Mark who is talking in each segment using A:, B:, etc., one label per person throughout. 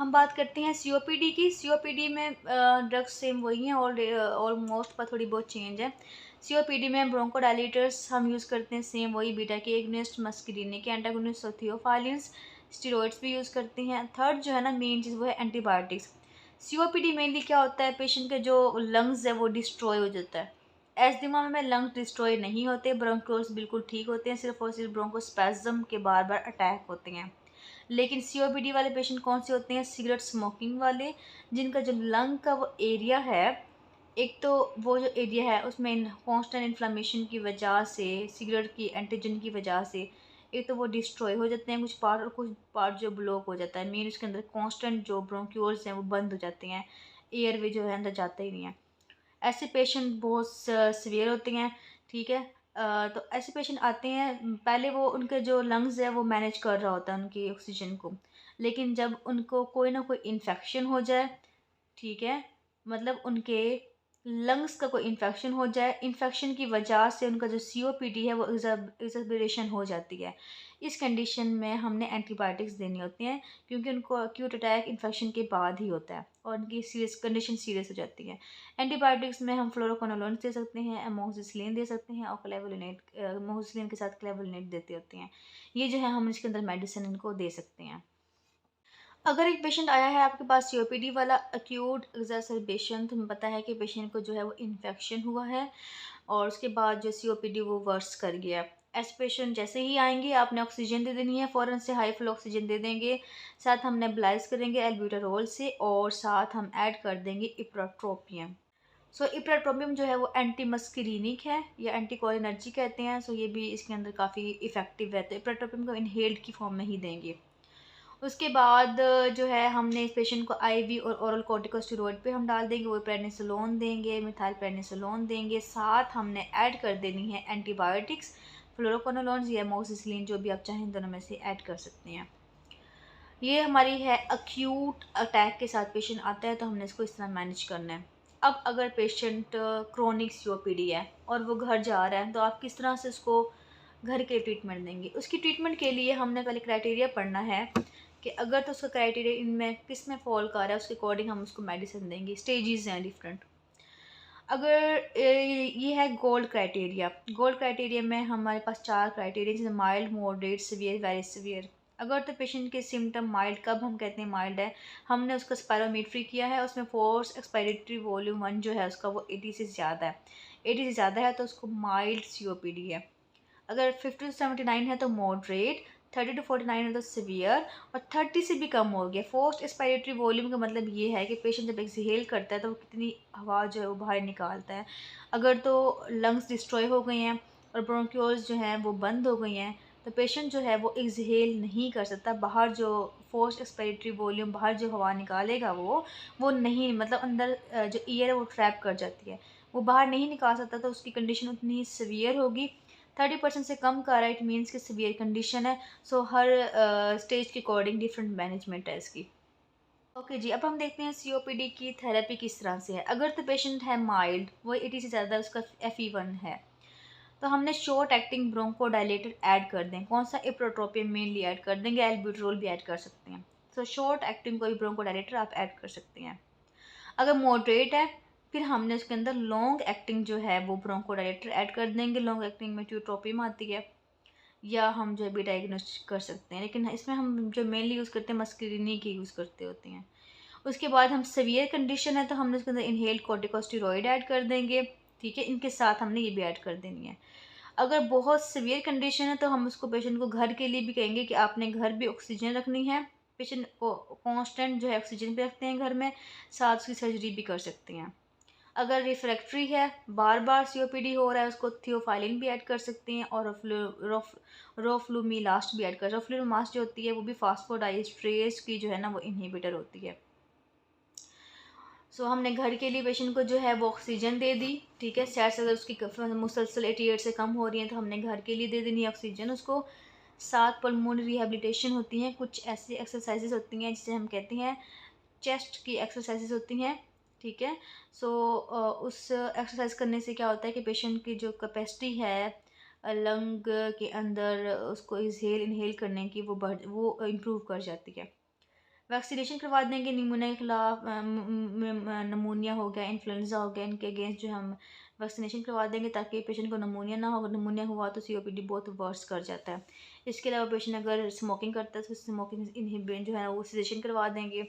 A: हम बात करते हैं सीओपीडी की। सीओपीडी में ड्रग्स सेम वही हैं और ऑलमोस्ट, पर थोड़ी बहुत चेंज है। सीओपीडी में ब्रोंकोडायलेटर्स हम यूज़ करते हैं सेम वही, बीटा के एगोनिस्ट, मस्करीनिक के एंटागोनिस्ट और थियोफाइलिन्स। स्टेरॉइड्स भी यूज़ करते हैं। थर्ड जो है ना मेन चीज़ वो है एंटीबायोटिक्स। सीओपीडी मेनली क्या होता है, पेशेंट के जो लंग्स है वो डिस्ट्रॉय हो जाता है। एस्दिमा में लंग्स डिस्ट्रॉय नहीं होते, ब्रोंकोल्स बिल्कुल ठीक होते हैं, सिर्फ और सिर्फ ब्रोंकोस्पैज्म के बार बार अटैक होते हैं। लेकिन सीओपीडी वाले पेशेंट कौन से होते हैं, सिगरेट स्मोकिंग वाले, जिनका जो लंग का वो एरिया है, एक तो वो जो एरिया है उसमें कॉन्स्टेंट इन्फ्लामेशन की वजह से, सिगरेट की एंटीजन की वजह से एक तो वो डिस्ट्रॉय हो जाते हैं कुछ पार्ट, और कुछ पार्ट जो ब्लॉक हो जाता है, मेन उसके अंदर कॉन्स्टेंट जो ब्रोंक्यूल्स हैं वो बंद हो जाते हैं, एयर वे जो है अंदर जाता ही नहीं है। ऐसे पेशेंट बहुत सीवियर होते हैं। ठीक है। तो ऐसे पेशेंट आते हैं, पहले वो उनके जो लंग्स है वो मैनेज कर रहा होता है उनकी ऑक्सीजन को, लेकिन जब उनको कोई ना कोई इन्फेक्शन हो जाए, ठीक है, मतलब उनके लंग्स का कोई इन्फेक्शन हो जाए, इन्फेक्शन की वजह से उनका जो सीओपीडी है वो एग्जर्बेशन हो जाती है। इस कंडीशन में हमने एंटीबायोटिक्स देनी होती हैं, क्योंकि उनको एक्यूट अटैक इन्फेक्शन के बाद ही होता है और उनकी सीरियस कंडीशन सीरियस हो जाती है। एंटीबायोटिक्स में हम फ्लोरोक्विनोलोन दे सकते हैं, एमोक्सिसिलिन दे सकते हैं और क्लेवुलिनेट, एमोक्सिसिलिन के साथ क्लेवुलिनेट देते होते हैं। ये जो है हम इसके अंदर मेडिसिन इनको दे सकते हैं। अगर एक पेशेंट आया है आपके पास सीओपीडी वाला एक्यूट एग्जर्सरबेशन, तो हमें पता है कि पेशेंट को जो है वो इन्फेक्शन हुआ है और उसके बाद जो सीओपीडी वो वर्स कर गया है। ऐसे पेशेंट जैसे ही आएंगे आपने ऑक्सीजन दे देनी है, फ़ौरन से हाई फ्लो ऑक्सीजन दे देंगे, साथ हम नेबुलाइज करेंगे एल्ब्यूटारोल से और साथ हम ऐड कर देंगे इप्राट्रोपियम। सो इप्राट्रोपियम जो है वो एंटी मस्करीनिक है या एंटी कोलिनर्जिक कहते हैं। सो ये भी इसके अंदर काफ़ी इफेक्टिव है, तो इप्राट्रोपियम को इनहेल्ड की फॉर्म में ही देंगे। उसके बाद जो है हमने इस पेशेंट को आईवी और ओरल कॉर्टिकोस्टेरॉइड पे हम डाल देंगे, वो प्रेडनिसोलोन देंगे, मिथाइल प्रेडनिसोलोन देंगे, साथ हमने ऐड कर देनी है एंटीबायोटिक्स, फ्लोरोक्विनोलोन या एमोक्सिसिलिन, जो भी आप चाहें दोनों में से ऐड कर सकते हैं। ये हमारी है अक्यूट अटैक के साथ पेशेंट आता है तो हमने इसको इस तरह मैनेज करना है। अब अगर पेशेंट क्रोनिक सीओपीडी है और वो घर जा रहा है, तो आप किस तरह से उसको घर के ट्रीटमेंट देंगे। उसकी ट्रीटमेंट के लिए हमने पहले क्राइटेरिया पढ़ना है कि अगर तो उसका क्राइटेरिया इनमें किस में फॉल कर रहा है, उसके अकॉर्डिंग हम उसको मेडिसिन देंगे। स्टेजेस हैं डिफरेंट। अगर ये है गोल्ड क्राइटेरिया। गोल्ड क्राइटेरिया में हमारे पास 4 क्राइटेरिया, जैसे mild, moderate, severe, very severe. अगर तो पेशेंट के सिम्टम माइल्ड, कब हम कहते हैं माइल्ड है, हमने उसका स्पायरोमीट्री किया है, उसमें फोर्स एक्सपायरेटरी वॉल्यूम 1 जो है उसका वो 80 से ज़्यादा है। 80 से ज़्यादा है तो उसको माइल्ड सीओपीडी है। अगर 50 से 79 है तो मॉडरेट, 30 टू 49 है तो सीवियर, और 30 से भी कम हो गया। फोर्स्ड एक्सपायरेटरी वॉल्यूम का मतलब ये है कि पेशेंट जब एक्सहेल करता है तो वो कितनी हवा जो है वो बाहर निकालता है। अगर तो लंग्स डिस्ट्रॉय हो गए हैं और ब्रोंक्यूल्स जो हैं वो बंद हो गई हैं, तो पेशेंट जो है वो एक्सहेल नहीं कर सकता। बाहर जो फोर्स्ड एक्सपायरेटरी वॉल्यूम, बाहर जो हवा निकालेगा वो नहीं, मतलब अंदर जो ईयर है वो ट्रैप कर जाती है, वो बाहर नहीं निकाल सकता, तो उसकी कंडीशन उतनी ही सीवियर होगी। 30% से कम का रहा है, इट मीन्स कि सीवियर कंडीशन है। सो हर स्टेज के अकॉर्डिंग डिफरेंट मैनेजमेंट है इसकी। ओके जी, अब हम देखते हैं सीओपीडी की थेरेपी किस तरह से है। अगर तो पेशेंट है माइल्ड, वो 80 से ज़्यादा उसका FE1 है, तो हमने शॉर्ट एक्टिंग ब्रोंकोडायलेटर ऐड कर दें। कौन सा, इप्रोट्रोपियम मेनली ऐड कर देंगे, एल्ब्यूटरोल भी ऐड कर सकते हैं। तो शॉर्ट एक्टिंग कोई ब्रोंकोडायलेटर आप ऐड कर सकते हैं। अगर मॉडरेट है, फिर हमने उसके अंदर लॉन्ग एक्टिंग जो है वो ब्रोंकोडायलेटर ऐड कर देंगे। लॉन्ग एक्टिंग में ट्यूट्रोपियम आती है, या हम जो है भी डायग्नोस कर सकते हैं, लेकिन इसमें हम जो मेनली यूज़ करते हैं मस्करीनी की यूज़ करते होते हैं। उसके बाद हम सीवियर कंडीशन है तो हमने उसके अंदर इनहेल्ड कॉर्टिकोस्टेरॉइड ऐड कर देंगे। ठीक है, इनके साथ हमने ये भी ऐड कर देनी है। अगर बहुत सीवियर कंडीशन है तो हम उसको पेशेंट को घर के लिए भी कहेंगे कि आपने घर भी ऑक्सीजन रखनी है, पेशेंट को कांस्टेंट जो है ऑक्सीजन पे रखते हैं घर में, साथ उसकी सर्जरी भी कर सकते हैं। अगर रिफ्रैक्ट्री है, बार बार सीओपीडी हो रहा है, उसको थियोफाइलिन भी ऐड कर सकते हैं और रोफ्लूमिलास्ट भी ऐड कर। रोफ्लूमिलास्ट जो होती है वो भी फास्फोडाइस्ट्रेस की जो है ना वो इनहिबिटर होती है। सो हमने घर के लिए पेशेंट को जो है वो ऑक्सीजन दे दी। ठीक है, शायद अगर उसकी मुसलसल 88 से कम हो रही है तो हमने घर के लिए दे देनी है ऑक्सीजन उसको। साथ पल्मोनरी रिहेबिलिटेशन होती हैं, कुछ ऐसी एक्सरसाइजेज होती हैं जिसे हम कहते हैं चेस्ट की एक्सरसाइजेज होती हैं। ठीक है। सो उस एक्सरसाइज करने से क्या होता है कि पेशेंट की जो कैपेसिटी है लंग के अंदर उसको इनहेल करने की वो इम्प्रूव कर जाती है। वैक्सीनेशन करवा देंगे निमोनिया के ख़िलाफ़, नमूनिया हो गया, इन्फ्लुएंज़ा हो गया, इनके अगेंस्ट जो हम वैक्सीनेशन करवा देंगे ताकि पेशेंट को नमूनिया ना हो। अगर नमूनिया हुआ तो सीओपीडी बहुत वर्स कर जाता है। इसके अलावा पेशेंट अगर स्मोकिंग करता है तो स्मोकिंग इनहिबिशन जो है वो सेडेशन करवा देंगे।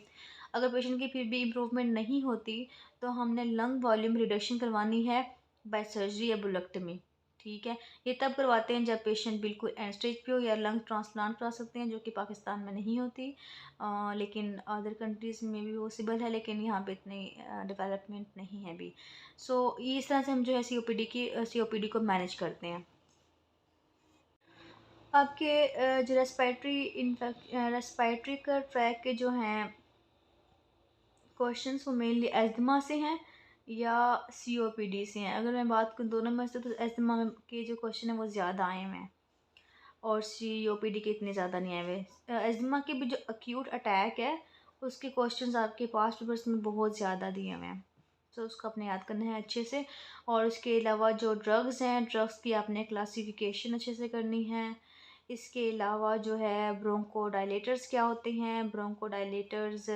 A: अगर पेशेंट की फिर भी इम्प्रूवमेंट नहीं होती तो हमने लंग वॉल्यूम रिडक्शन करवानी है बाय सर्जरी या बुलेक्टमी। ठीक है, ये तब करवाते हैं जब पेशेंट बिल्कुल एंड स्टेज पे हो, या लंग ट्रांसप्लांट करा सकते हैं जो कि पाकिस्तान में नहीं होती, लेकिन अदर कंट्रीज़ में भी पॉसिबल है, लेकिन यहाँ पे इतनी डेवलपमेंट नहीं है अभी। सो इस तरह से हम जो है सीओपीडी को मैनेज करते हैं। आपके जो रेस्पिरेटरी का ट्रैक के जो हैं क्वेश्चंस वो मेनली एस्थमा से हैं या सीओपीडी से हैं। अगर मैं बात करूँ दोनों में से तो एस्थमा के जो क्वेश्चन है वो ज़्यादा आए हुए हैं और सीओपीडी के इतने ज़्यादा नहीं आए हुए। एस्थमा के भी जो अक्यूट अटैक है उसके क्वेश्चंस आपके पास्ट पेपर्स में बहुत ज़्यादा दिए हुए हैं, तो उसको आपने याद करना है अच्छे से। और उसके अलावा जो ड्रग्स हैं, ड्रग्स की आपने क्लासिफिकेशन अच्छे से करनी है। इसके अलावा जो है ब्रोंकोडायलेटर्स क्या होते हैं, ब्रोंकोडायलेटर्स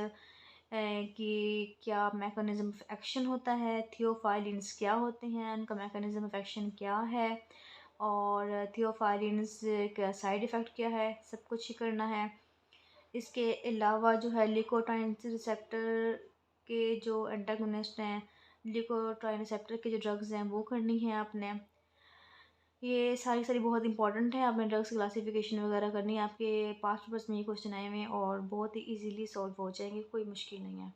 A: कि क्या मैकेनिज़्म ऑफ एक्शन होता है, थियोफाइलिन्स क्या होते हैं, उनका मैकेनिज़्म ऑफ एक्शन क्या है, और थियोफाइलिन्स का साइड इफ़ेक्ट क्या है, सब कुछ ही करना है। इसके अलावा जो है लिकोट्राइन रिसेप्टर के जो एंटागोनिस्ट हैं, लिकोट्राइन रिसेप्टर के जो ड्रग्स हैं वो करनी है आपने। ये सारी सारी बहुत इंपॉर्टेंट है, आपने ड्रग्स क्लासिफिकेशन वगैरह करनी है। आपके पास्ट पेपर्स में ये क्वेश्चन आए हुए हैं और बहुत ही इजीली सॉल्व हो जाएंगे, कोई मुश्किल नहीं है।